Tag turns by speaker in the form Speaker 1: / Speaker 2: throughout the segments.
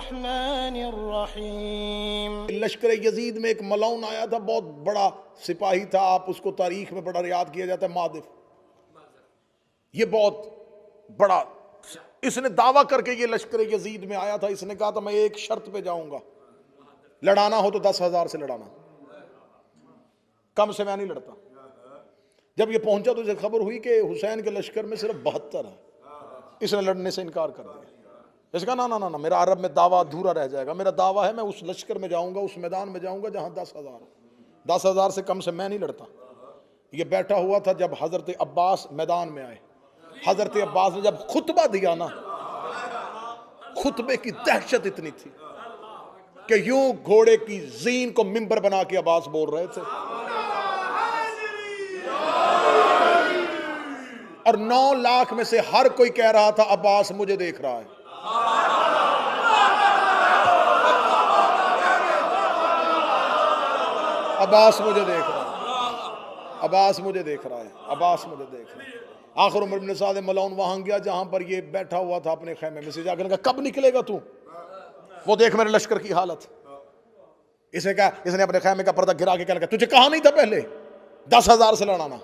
Speaker 1: बिस्मिल्लाहिर्रहमानिर्रहीम।
Speaker 2: लश्कर यजीद में एक मलाउन आया था, बहुत बड़ा सिपाही था, आप उसको तारीख में बड़ा याद किया जाता है, मादिफ। ये बहुत बड़ा, इसने दावा करके ये लश्कर यजीद में आया था। इसने कहा था मैं एक शर्त पे जाऊंगा, लड़ाना हो तो 10,000 से लड़ाना, कम से मैं नहीं लड़ता। जब ये पहुंचा तो इसे खबर हुई कि हुसैन के लश्कर में सिर्फ 72 है। इसने लड़ने से इनकार कर दिया। इसने कहा ना ना ना ना, मेरा अरब में दावा अधूरा रह जाएगा। मेरा दावा है मैं उस लश्कर में जाऊंगा, उस मैदान में जाऊंगा जहां 10,000 हो। 10,000 से कम से मैं नहीं लड़ता। ये बैठा हुआ था जब हजरत अब्बास मैदान में आए। हजरत अब्बास ने जब खुतबा दिया ना, खुतबे की दहशत इतनी थी कि यूं घोड़े की जीन को मिंबर बना के अब्बास बोल रहे थे, और 9 लाख में से हर कोई कह रहा था अब्बास मुझे देख रहा है। अब्बास मुझे देख रहा है, अब्बास मुझे देख रहा है, अब्बास मुझे देख रहा है। आखिर उमर बिन साद मलऊन वहां गया जहां पर ये बैठा हुआ था अपने खैमे में से, जाकर कहा कब निकलेगा तू, वो देख मेरे लश्कर की हालत। इसने कहा, इसने अपने खैमे का पर्दा गिरा के कहने लगा तुझे कहा नहीं था पहले 10,000 से लड़ाना।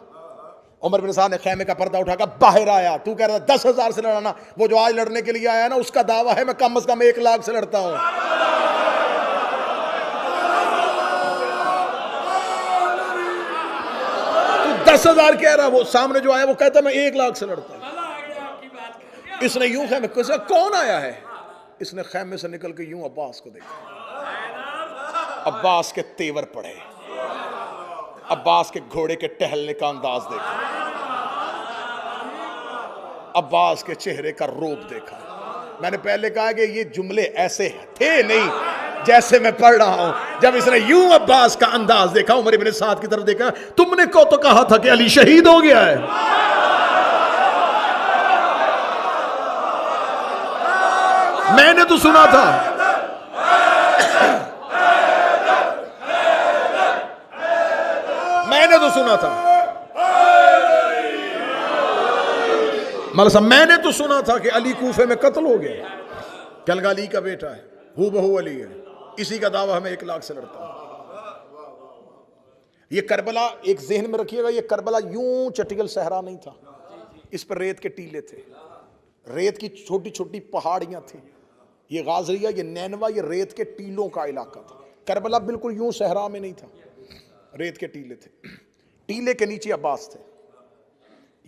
Speaker 2: उमर बिन साद ने खैमे का पर्दा उठाकर बाहर आया, तू कह रहा था 10,000 से लड़ाना, वो जो आज लड़ने के लिए आया ना उसका दावा है मैं कम से कम 1 लाख से लड़ता हूं। तू 10,000 कह रहा, वो सामने जो आया वो कहता मैं 1 लाख से लड़ता हूं। इसने यूं खैमे, कौन आया है? इसने खैमे से निकल के यूं अब्बास को देखा। अब्बास के तेवर पड़े, अब्बास के घोड़े के टहलने का अंदाज देखा, अब्बास के चेहरे का रूप देखा। मैंने पहले कहा कि ये जुमले ऐसे थे नहीं जैसे मैं पढ़ रहा हूं। जब इसने यूं अब्बास का अंदाज देखा, उमर इब्न साद की तरफ देखा, तुमने को तो कहा था कि अली शहीद हो गया है। मैंने तो सुना था, मैंने तो सुना था, मतलब साहब मैंने तो सुना था कि अली कूफे में कत्ल हो गया। कलगा अली का बेटा है, हू बहू अली है, इसी का दावा हमें 1 लाख से लड़ता हूं। ये करबला एक जहन में रखिएगा, ये करबला यूं चटियल सहरा नहीं था, इस पर रेत के टीले थे, रेत की छोटी छोटी पहाड़ियां थी। ये गाजरिया, ये नैनवा, ये रेत के टीलों का इलाका था। करबला बिल्कुल यूं सहरा में नहीं था, रेत के टीले थे। टीले के नीचे अब्बास थे,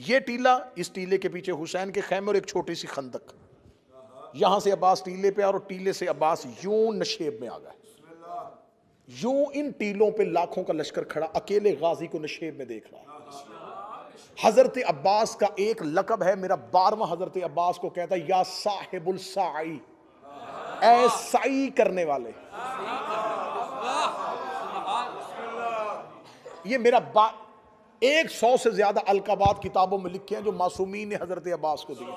Speaker 2: ये टीला, इस टीले के पीछे हुसैन के खैमे और एक छोटी सी खंदक। यहां से अब्बास टीले पे और टीले से अब्बास यूं नशेब में आ गए। यूं इन टीलों पे लाखों का लश्कर खड़ा, अकेले गाजी को नशेब में देख रहा है। हजरत अब्बास का एक लकब है, मेरा 12वां हजरत अब्बास को कहता है या साहिबुल साई, ऐ साई करने वाले। ये मेरा 100 से ज्यादा अलकाबात किताबों में लिखे हैं जो मासूमीन ने हजरत अब्बास को दिए।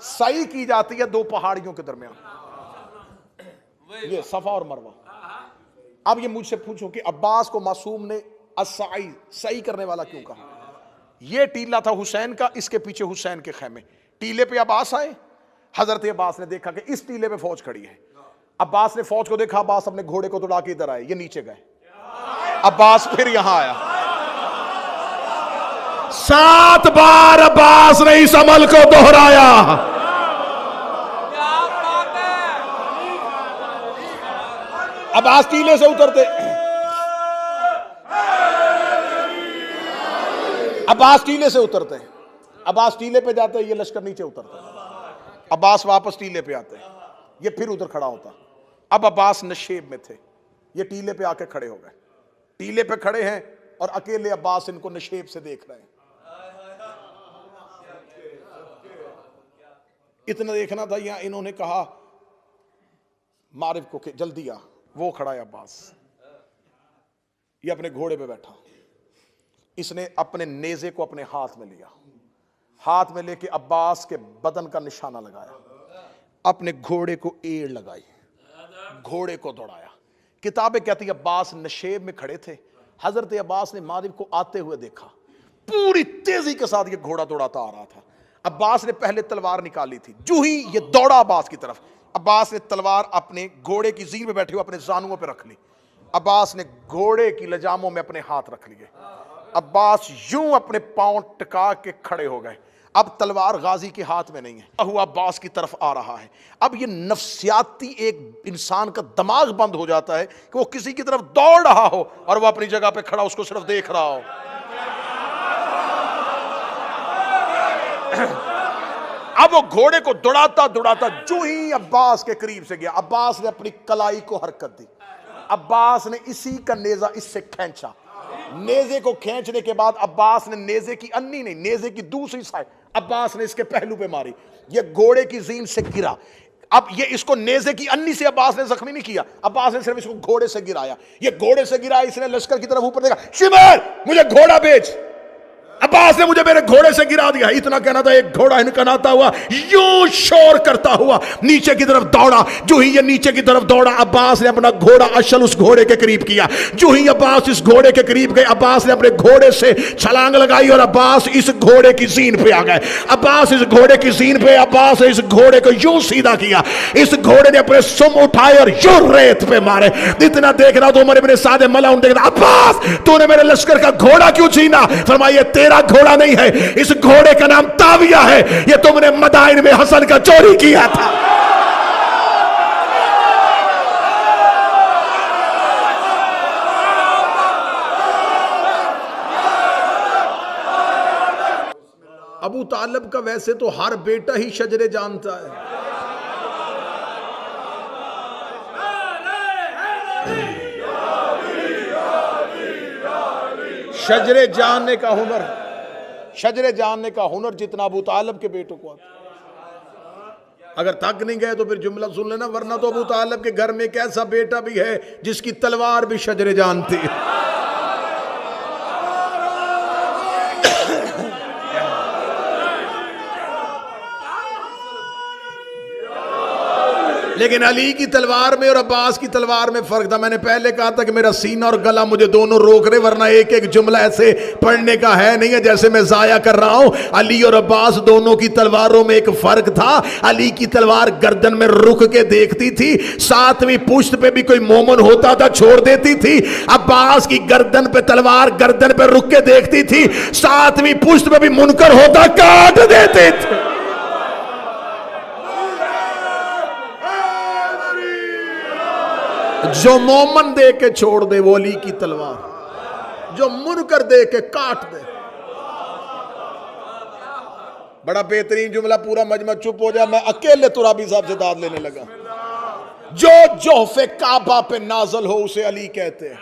Speaker 2: सही की जाती है 2 पहाड़ियों के दरमियान, ये सफा और मरवा। अब ये मुझसे पूछो कि अब्बास को मासूम ने असाई, सही करने वाला क्यों कहा? ये टीला था हुसैन का, इसके पीछे हुसैन के खैमे। टीले पे अब्बास आए, हजरत अब्बास ने देखा कि इस टीले पे फौज खड़ी है। अब्बास ने फौज को देखा, अब्बास अपने घोड़े को दौड़ा के इधर आए, ये नीचे गए। अब्बास फिर यहां आया, 7 बार अब्बास ने इस अमल को दोहराया। अब्बास टीले से उतरते, अब्बास टीले से उतरते, अब्बास टीले पे जाते, ये लश्कर नीचे उतरता, अब्बास वापस टीले पे आते, ये फिर उधर खड़ा होता। अब अब्बास नशेब में थे, ये टीले पे आके खड़े हो गए। टीले पे खड़े हैं और अकेले अब्बास इनको नशेब से देख रहे हैं। इतना देखना था, यहां इन्होंने कहा मारिफ को कि जल्दी आ। वो खड़ा है अब्बास, ये अपने घोड़े पे बैठा, इसने अपने नेज़े को अपने हाथ में लिया, हाथ में लेके अब्बास के बदन का निशाना लगाया, अपने घोड़े को एड़ लगाई, घोड़े को दौड़ाया। किताबें कहती है अब्बास नशेब में खड़े थे, हजरत अब्बास ने मारिफ को आते हुए देखा, पूरी तेजी के साथ ये घोड़ा दौड़ाता आ रहा था। अब्बास ने पहले तलवार निकाली थी, जो ही ये दौड़ा अब्बास की तरफ, अब्बास ने तलवार अपने घोड़े की जीन पे बैठे हुए अपने जानुओं पे रख ली। अब्बास ने घोड़े की लजामों में अपने हाथ रख लिए। अब्बास यूं अपने पांव टिका के खड़े हो गए। अब तलवार गाजी के हाथ में नहीं है, हुआ अब्बास की तरफ आ रहा है। अब ये नफ्सियाती एक इंसान का दिमाग बंद हो जाता है कि वो किसी की तरफ दौड़ रहा हो और वो अपनी जगह पे खड़ा उसको सिर्फ देख रहा हो। अब वो घोड़े को दौड़ाता दौड़ाता जो ही अब्बास के करीब से गया, अब्बास ने अपनी कलाई को हरकत दी। अब्बास ने इसी का नेजा इससे खींचा। नेजे को खींचने के बाद अब्बास ने नेजे की अन्नी नहीं, नेजे की दूसरी साइड अब्बास ने इसके पहलू पे मारी। ये घोड़े की जीन से गिरा। अब ये इसको नेजे की अन्नी से अब्बास ने जख्मी नहीं किया, अब्बास ने सिर्फ इसको घोड़े से गिराया। ये घोड़े से गिरा, इसने लश्कर की तरफ ऊपर देखा, शिमर मुझे घोड़ा बेच। अब्बास ने मुझे मेरे घोड़े से गिरा दिया। इतना कहना था, एक घोड़ा हिनकनाता हुआ यूं शोर करता हुआ नीचे की तरफ दौड़ा। जो ही ये नीचे की तरफ दौड़ा, अब्बास ने अपना घोड़ा अशल उस घोड़े के करीब किया। जो ही अब्बास इस घोड़े के करीब गए, अब्बास ने अपने घोड़े से छलांग लगाई और अब्बास इस घोड़े की जीन पे आ गए। अब्बास इस घोड़े की जीन पे, अब्बास ने इस घोड़े को यूं सीधा किया। इस घोड़े ने अपने सुम उठाए और यूं रेत पे मारे। इतना देखना तो उमर इब्ने साद मला देखना, अब्बास तूने मेरे लश्कर का घोड़ा क्यों छीना? फरमाइए तेरा घोड़ा नहीं है, इस घोड़े का नाम ताविया है। ये तुमने मदाइन में हसन का चोरी किया था। अबू तालिब का वैसे तो हर बेटा ही शजरे जानता है। शजरे जानने का हुनर, शजरे जानने का हुनर जितना अबू तालिब के बेटों को आता। अगर थक नहीं गए तो फिर जुमला सुन लेना, वरना तो अबू तालिब के घर में एक ऐसा बेटा भी है जिसकी तलवार भी शजरे जानती है। लेकिन अली की तलवार में और अब्बास की तलवार में फर्क था। मैंने पहले कहा था कि मेरा सीना और गला मुझे दोनों रोक रहे, वरना एक एक जुमला ऐसे पढ़ने का है नहीं है जैसे मैं जाया कर रहा हूं। अली और अब्बास दोनों की तलवारों में एक फर्क था। अली की तलवार गर्दन में रुक के देखती थी, सातवीं पुश्त पे भी कोई मोमन होता था छोड़ देती थी। अब्बास की गर्दन पे तलवार गर्दन पे रुक के देखती थी, सातवीं पुश्त पे भी मुनकर होता काट देते थे। जो मोमन दे के छोड़ दे वो अली की तलवार, जो मुनकर दे के काट दे। बड़ा बेहतरीन जुमला, पूरा मजमा चुप हो जाए, मैं अकेले तुराबी साहब से दाद लेने लगा। जो जोहफे काबा पे नाजल हो उसे अली कहते हैं,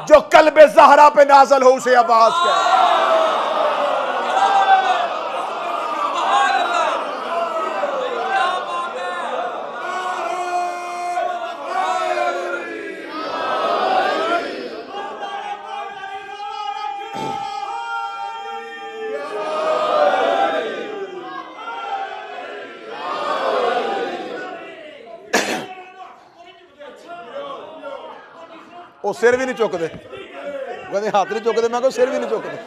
Speaker 2: जो कल्बे ज़हरा पे नाजल हो उसे अब्बास कहते हैं। ਉਹ ਸਿਰ ਵੀ ਨਹੀਂ ਚੁੱਕਦੇ, ਕਹਿੰਦੇ ਹੱਥ ਨਹੀਂ ਚੁੱਕਦੇ, ਮੈਂ ਕਿਹਾ ਸਿਰ ਵੀ ਨਹੀਂ ਚੁੱਕਦੇ।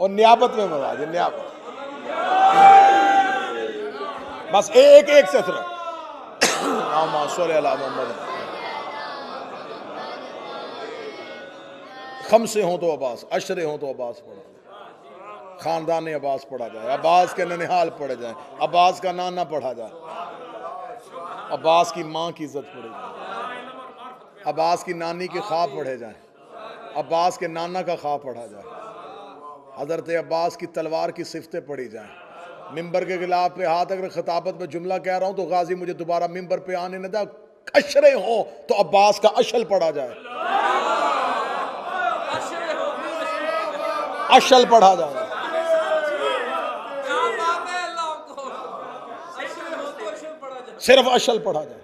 Speaker 2: और नियाबत में मजा जी, नियाबत बस एक एक से मोहम्मद खमसे हों तो अब्बास, अशरे हों तो अब्बास पढ़ा जाए, खानदान अब्बास पढ़ा जाए, अब्बास के ननिहाल पढ़े जाए, अब्बास का नाना पढ़ा जाए, अब्बास की माँ की इज्जत पढ़ी जाए, अब्बास की नानी के ख्वाब पढ़े जाए, अब्बास के नाना का ख्वाब पढ़ा जाए, हज़रत अब्बास की तलवार की सिफतें पढ़ी जाएँ। मिंबर के गिलाफ पे हाथ अगर खिताबत में जुमला कह रहा हूँ तो गाजी मुझे दोबारा मिंबर पे आने न दे। अशरे हो तो अब्बास का अशल पढ़ा जाए, अशल पढ़ा जाए, सिर्फ अशल पढ़ा जाए।